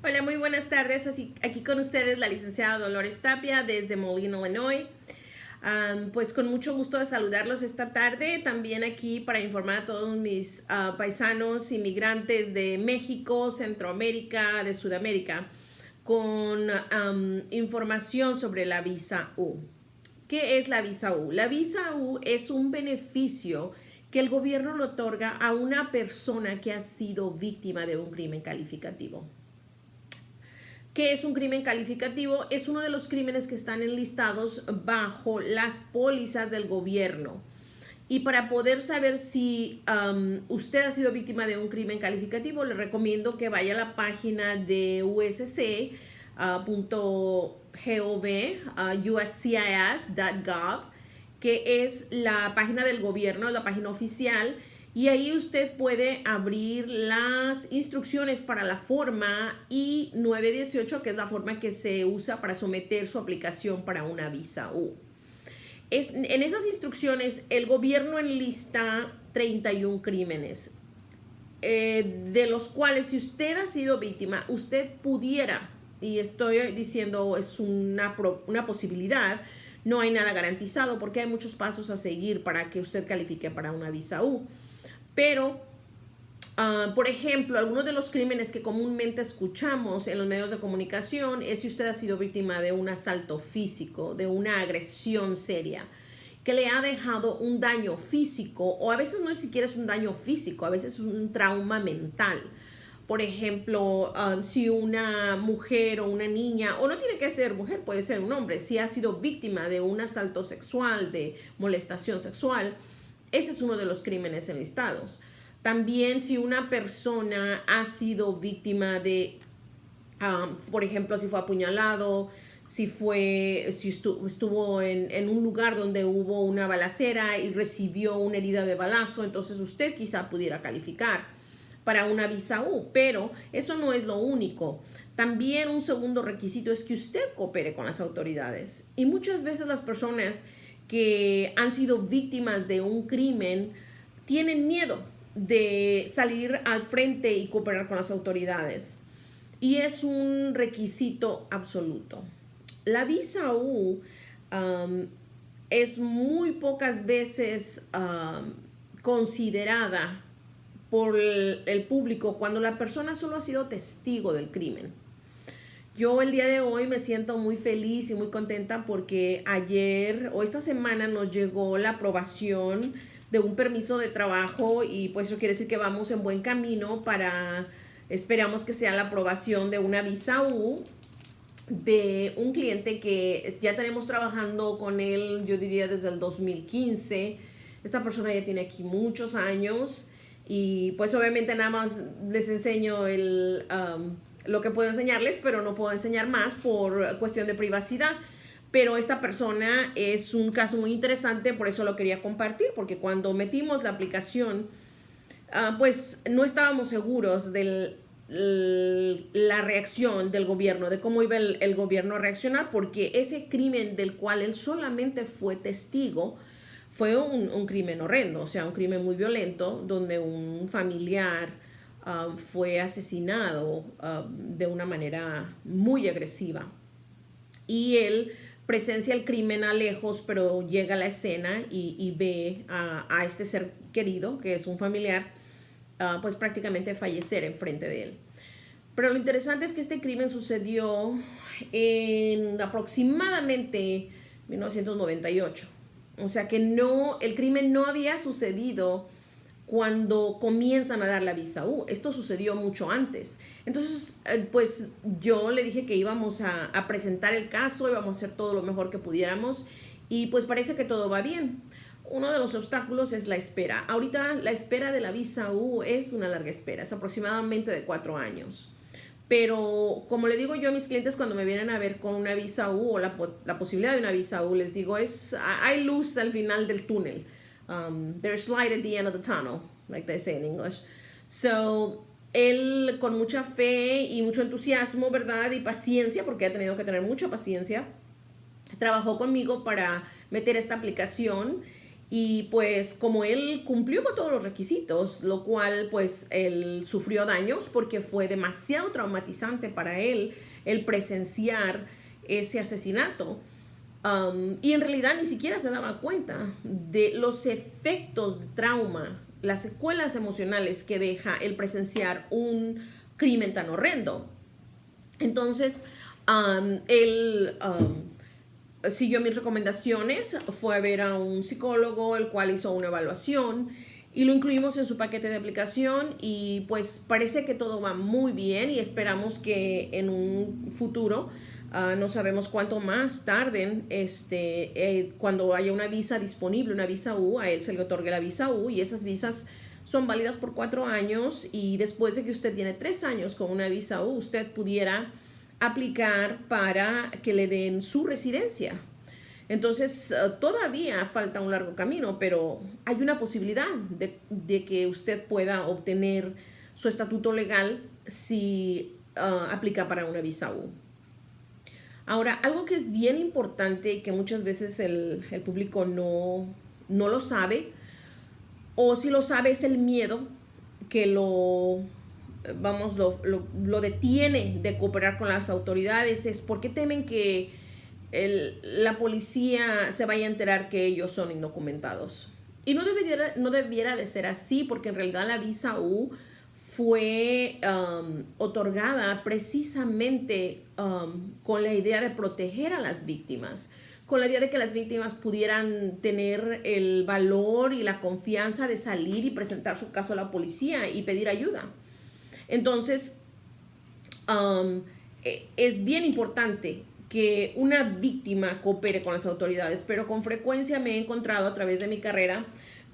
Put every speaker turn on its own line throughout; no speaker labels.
Hola, muy buenas tardes. Aquí con ustedes la licenciada Dolores Tapia desde Moline, Illinois. Pues con mucho gusto de saludarlos esta tarde. También aquí para informar a todos mis paisanos inmigrantes de México, Centroamérica, de Sudamérica, con información sobre la visa U. ¿Qué es la visa U? La visa U es un beneficio que el gobierno le otorga a una persona que ha sido víctima de un crimen calificativo. ¿Qué es un crimen calificativo? Es uno de los crímenes que están enlistados bajo las pólizas del gobierno. Y para poder saber si usted ha sido víctima de un crimen calificativo, le recomiendo que vaya a la página de usc.gov, que es la página del gobierno, la página oficial, y ahí usted puede abrir las instrucciones para la forma I-918, que es la forma que se usa para someter su aplicación para una visa U. En esas instrucciones el gobierno enlista 31 crímenes, de los cuales si usted ha sido víctima, usted pudiera, y estoy diciendo es una posibilidad, no hay nada garantizado porque hay muchos pasos a seguir para que usted califique para una visa U. Pero, por ejemplo, algunos de los crímenes que comúnmente escuchamos en los medios de comunicación es si usted ha sido víctima de un asalto físico, de una agresión seria, que le ha dejado un daño físico, o a veces no es siquiera es un daño físico, a veces es un trauma mental. Por ejemplo, si una mujer o una niña, o no tiene que ser mujer, puede ser un hombre, si ha sido víctima de un asalto sexual, de molestación sexual, ese es uno de los crímenes enlistados. También si una persona ha sido víctima de, por ejemplo, si fue apuñalado, si estuvo en un lugar donde hubo una balacera y recibió una herida de balazo, entonces usted quizá pudiera calificar para una visa U, pero eso no es lo único. También un segundo requisito es que usted coopere con las autoridades. Y muchas veces las personas que han sido víctimas de un crimen tienen miedo de salir al frente y cooperar con las autoridades. Y es un requisito absoluto. La visa U es muy pocas veces considerada por el público cuando la persona solo ha sido testigo del crimen. Yo el día de hoy me siento muy feliz y muy contenta porque ayer o esta semana nos llegó la aprobación de un permiso de trabajo y pues eso quiere decir que vamos en buen camino esperamos que sea la aprobación de una visa U de un cliente que ya tenemos trabajando con él, yo diría desde el 2015. Esta persona ya tiene aquí muchos años y pues obviamente nada más les enseño lo que puedo enseñarles, pero no puedo enseñar más por cuestión de privacidad. Pero esta persona es un caso muy interesante, por eso lo quería compartir, porque cuando metimos la aplicación, pues no estábamos seguros de la reacción del gobierno, de cómo iba el gobierno a reaccionar, porque ese crimen del cual él solamente fue testigo fue un crimen horrendo, o sea, un crimen muy violento, donde un familiar fue asesinado de una manera muy agresiva. Y él presencia el crimen a lejos, pero llega a la escena y ve a este ser querido, que es un familiar, pues prácticamente fallecer enfrente de él. Pero lo interesante es que este crimen sucedió en aproximadamente 1998. O sea que el crimen no había sucedido cuando comienzan a dar la visa U. Esto sucedió mucho antes. Entonces, pues yo le dije que íbamos a presentar el caso, íbamos a hacer todo lo mejor que pudiéramos y pues parece que todo va bien. Uno de los obstáculos es la espera. Ahorita la espera de la visa U es una larga espera, es aproximadamente de 4 años. Pero como le digo yo a mis clientes cuando me vienen a ver con una visa U o la posibilidad de una visa U, les digo, hay luz al final del túnel. There's light at the end of the tunnel, like they say in English. So, él con mucha fe y mucho entusiasmo, ¿verdad? Y paciencia, porque ha tenido que tener mucha paciencia, trabajó conmigo para meter esta aplicación Y pues como él cumplió con todos los requisitos, lo cual pues él sufrió daños porque fue demasiado traumatizante para él el presenciar ese asesinato. Y en realidad ni siquiera se daba cuenta de los efectos de trauma, las secuelas emocionales que deja el presenciar un crimen tan horrendo. Entonces, él siguió mis recomendaciones, fue a ver a un psicólogo, el cual hizo una evaluación y lo incluimos en su paquete de aplicación y pues parece que todo va muy bien y esperamos que en un futuro, no sabemos cuánto más tarden, cuando haya una visa disponible, una visa U, a él se le otorgue la visa U y esas visas son válidas por 4 años y después de que usted tiene 3 años con una visa U, usted pudiera aplicar para que le den su residencia. Entonces, todavía falta un largo camino, pero hay una posibilidad de que usted pueda obtener su estatuto legal si aplica para una visa U. Ahora, algo que es bien importante y que muchas veces el público no lo sabe, o si lo sabe es el miedo que lo detiene de cooperar con las autoridades, es porque temen que la policía se vaya a enterar que ellos son indocumentados. Y no debiera de ser así, porque en realidad la visa U fue otorgada precisamente con la idea de proteger a las víctimas, con la idea de que las víctimas pudieran tener el valor y la confianza de salir y presentar su caso a la policía y pedir ayuda. Entonces, es bien importante que una víctima coopere con las autoridades, pero con frecuencia me he encontrado a través de mi carrera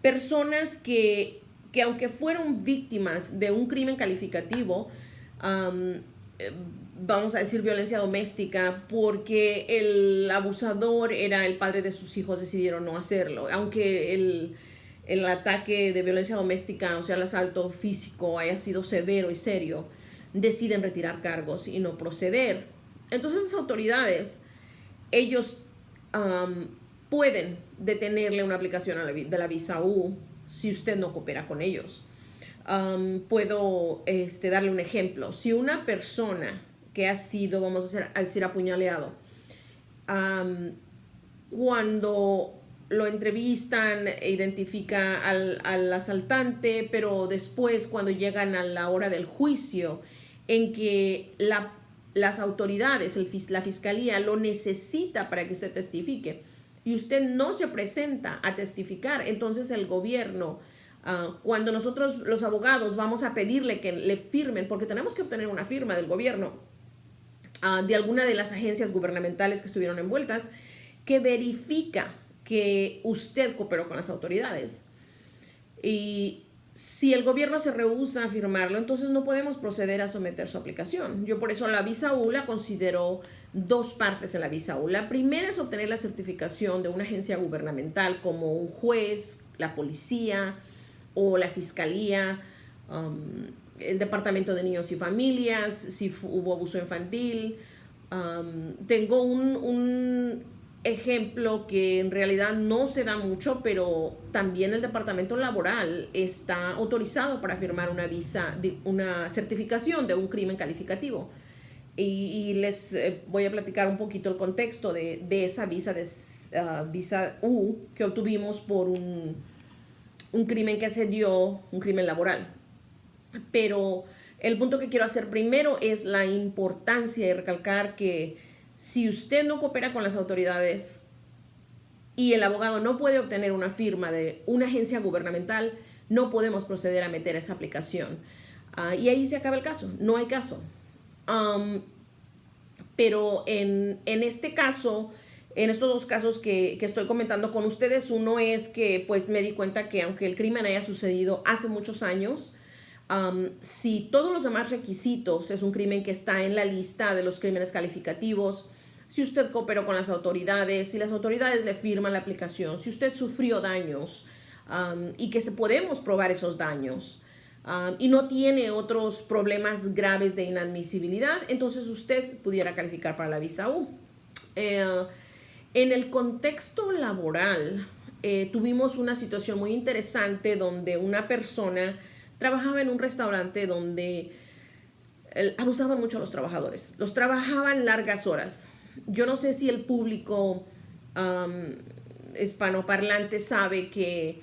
personas que aunque fueron víctimas de un crimen calificativo, vamos a decir violencia doméstica, porque el abusador era el padre de sus hijos, decidieron no hacerlo, aunque el ataque de violencia doméstica, o sea, el asalto físico haya sido severo y serio, deciden retirar cargos y no proceder. Entonces las autoridades, ellos pueden detenerle una aplicación de la visa U si usted no coopera con ellos. Puedo darle un ejemplo. Si una persona que ha sido, vamos a decir, apuñaleado, cuando lo entrevistan, identifica al asaltante, pero después cuando llegan a la hora del juicio, en que las autoridades, la fiscalía lo necesita para que usted testifique y usted no se presenta a testificar, entonces el gobierno, cuando nosotros los abogados vamos a pedirle que le firmen, porque tenemos que obtener una firma del gobierno, de alguna de las agencias gubernamentales que estuvieron envueltas, que verifica que usted cooperó con las autoridades. Y si el gobierno se rehúsa a firmarlo, entonces no podemos proceder a someter su aplicación. Yo por eso la visa U la considero dos partes en la visa U. La primera es obtener la certificación de una agencia gubernamental como un juez, la policía o la fiscalía, el departamento de niños y familias, si hubo abuso infantil. Tengo un ejemplo que en realidad no se da mucho, pero también el departamento laboral está autorizado para firmar una visa, una certificación de un crimen calificativo. Y les voy a platicar un poquito el contexto de esa visa, visa U que obtuvimos por un crimen que se dio, un crimen laboral. Pero el punto que quiero hacer primero es la importancia de recalcar que si usted no coopera con las autoridades y el abogado no puede obtener una firma de una agencia gubernamental, no podemos proceder a meter esa aplicación. Y ahí se acaba el caso, no hay caso. Pero en este caso, en estos dos casos que estoy comentando con ustedes, uno es que pues me di cuenta que aunque el crimen haya sucedido hace muchos años, si todos los demás requisitos es un crimen que está en la lista de los crímenes calificativos, si usted cooperó con las autoridades, si las autoridades le firman la aplicación, si usted sufrió daños y que podemos probar esos daños y no tiene otros problemas graves de inadmisibilidad, entonces usted pudiera calificar para la visa U. En el contexto laboral, tuvimos una situación muy interesante donde una persona trabajaba en un restaurante donde abusaban mucho a los trabajadores. Los trabajaban largas horas. Yo no sé si el público hispanoparlante sabe que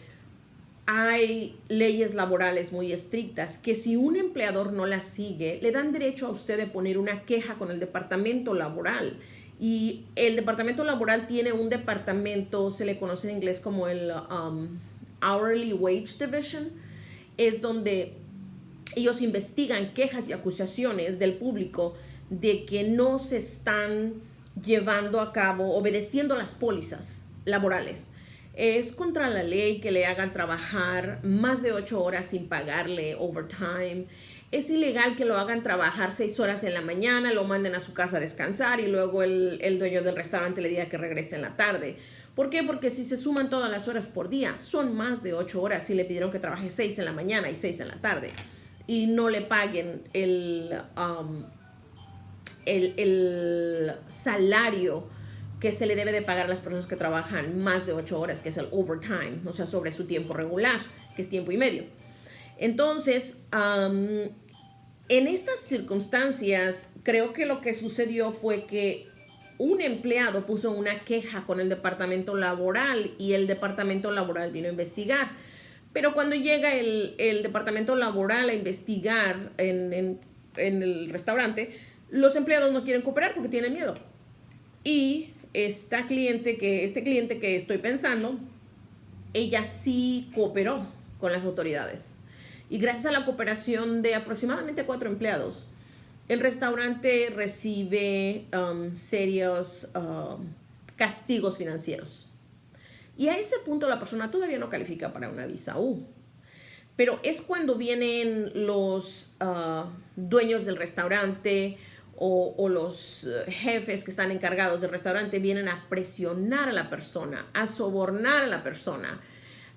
hay leyes laborales muy estrictas que si un empleador no las sigue, le dan derecho a usted de poner una queja con el departamento laboral. Y el departamento laboral tiene un departamento, se le conoce en inglés como el Hourly Wage Division, es donde ellos investigan quejas y acusaciones del público de que no se están llevando a cabo, obedeciendo las pólizas laborales. Es contra la ley que le hagan trabajar más de 8 horas sin pagarle overtime. Es ilegal que lo hagan trabajar 6 horas en la mañana, lo manden a su casa a descansar y luego el dueño del restaurante le diga que regrese en la tarde. ¿Por qué? Porque si se suman todas las horas por día, son más de 8 horas si le pidieron que trabaje 6 en la mañana y 6 en la tarde. Y no le paguen el salario que se le debe de pagar a las personas que trabajan más de 8 horas, que es el overtime, o sea, sobre su tiempo regular, que es tiempo y medio. Entonces, en estas circunstancias, creo que lo que sucedió fue que un empleado puso una queja con el departamento laboral y el departamento laboral vino a investigar. Pero cuando llega el departamento laboral a investigar en el restaurante, los empleados no quieren cooperar porque tienen miedo. Y este cliente que estoy pensando, ella sí cooperó con las autoridades. Y gracias a la cooperación de aproximadamente 4 empleados, el restaurante recibe serios castigos financieros. Y a ese punto la persona todavía no califica para una visa U. Pero es cuando vienen los dueños del restaurante o los jefes que están encargados del restaurante, vienen a presionar a la persona, a sobornar a la persona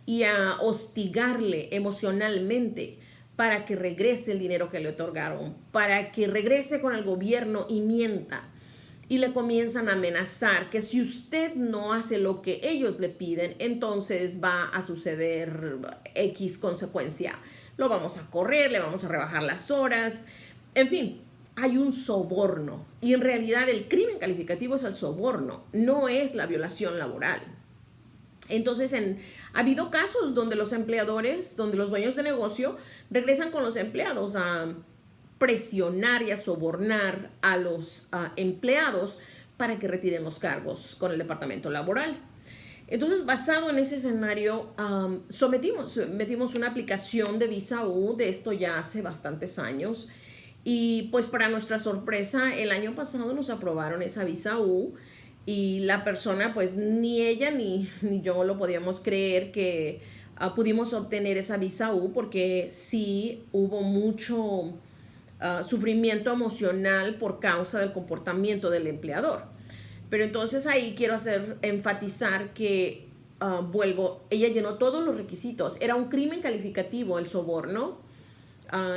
y a hostigarle emocionalmente para que regrese el dinero que le otorgaron, para que regrese con el gobierno y mienta. Y le comienzan a amenazar que si usted no hace lo que ellos le piden, entonces va a suceder X consecuencia. Lo vamos a correr, le vamos a rebajar las horas, en fin. Hay un soborno y en realidad el crimen calificativo es el soborno, no es la violación laboral. Entonces ha habido casos donde los empleadores, donde los dueños de negocio regresan con los empleados a presionar y a sobornar a los empleados para que retiren los cargos con el departamento laboral. Entonces, basado en ese escenario, metimos una aplicación de visa U, de esto ya hace bastantes años. Y pues para nuestra sorpresa, el año pasado nos aprobaron esa visa U y la persona, pues ni ella ni yo lo podíamos creer que pudimos obtener esa visa U, porque sí hubo mucho sufrimiento emocional por causa del comportamiento del empleador. Pero entonces ahí quiero enfatizar que, ella llenó todos los requisitos. Era un crimen calificativo el soborno.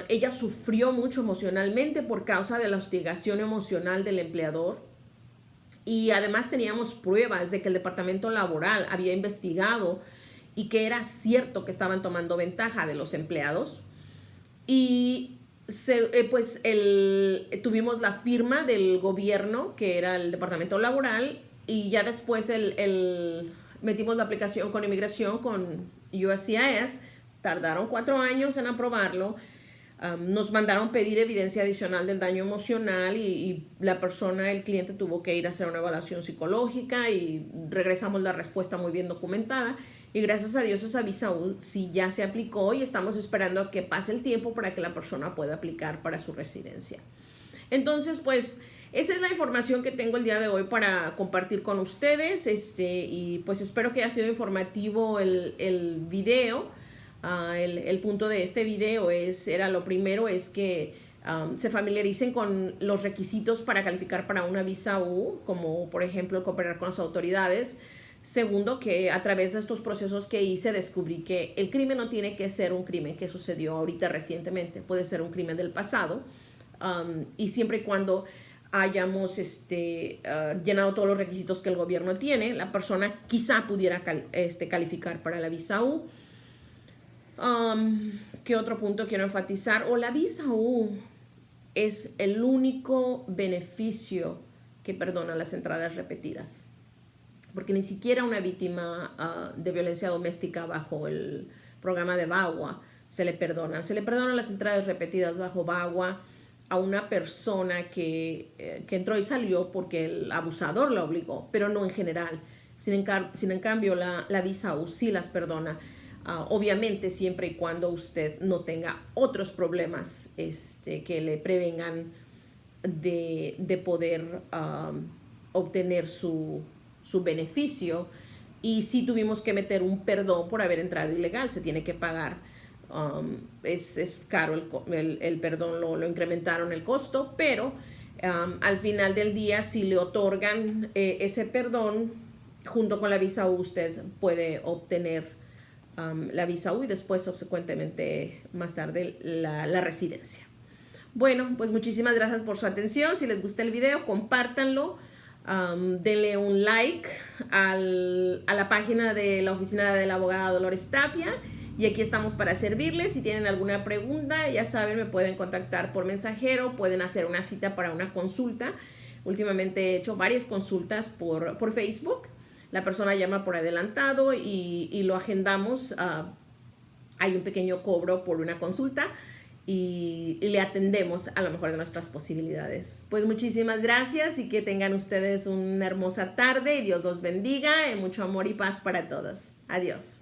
Ella sufrió mucho emocionalmente por causa de la hostigación emocional del empleador y además teníamos pruebas de que el departamento laboral había investigado y que era cierto que estaban tomando ventaja de los empleados y tuvimos la firma del gobierno, que era el departamento laboral, y ya después metimos la aplicación con inmigración, con USCIS. Tardaron 4 años en aprobarlo. Nos mandaron pedir evidencia adicional del daño emocional y la persona, el cliente, tuvo que ir a hacer una evaluación psicológica y regresamos la respuesta muy bien documentada. Y gracias a Dios esa visa U sí ya se aplicó y estamos esperando a que pase el tiempo para que la persona pueda aplicar para su residencia. Entonces, pues, esa es la información que tengo el día de hoy para compartir con ustedes. Y pues espero que haya sido informativo el video. El punto de este video lo primero es que se familiaricen con los requisitos para calificar para una visa U, como por ejemplo cooperar con las autoridades. Segundo, que a través de estos procesos que hice descubrí que el crimen no tiene que ser un crimen que sucedió ahorita recientemente, puede ser un crimen del pasado, y siempre y cuando hayamos llenado todos los requisitos que el gobierno tiene, la persona quizá pudiera calificar para la visa U. ¿Qué otro punto quiero enfatizar? La visa U es el único beneficio que perdona las entradas repetidas, porque ni siquiera una víctima de violencia doméstica bajo el programa de VAWA se le perdonan las entradas repetidas bajo VAWA a una persona que entró y salió porque el abusador la obligó, pero no en general. Sin en cambio, la visa U sí las perdona. Obviamente siempre y cuando usted no tenga otros problemas que le prevengan de poder obtener su beneficio. Y sí tuvimos que meter un perdón por haber entrado ilegal, se tiene que pagar. Es caro el perdón, lo incrementaron el costo, pero al final del día, si le otorgan ese perdón junto con la visa U, usted puede obtener la visa U y después subsecuentemente más tarde la residencia. Bueno, pues muchísimas gracias por su atención. Si les gusta el video, compártanlo. Denle un like a la página de la oficina de la abogada Dolores Tapia, y aquí estamos para servirles. Si tienen alguna pregunta, ya saben, me pueden contactar por mensajero, pueden hacer una cita para una consulta. Últimamente he hecho varias consultas por Facebook. La persona llama por adelantado y lo agendamos. Hay un pequeño cobro por una consulta y le atendemos a lo mejor de nuestras posibilidades. Pues muchísimas gracias y que tengan ustedes una hermosa tarde y Dios los bendiga. Mucho amor y paz para todos. Adiós.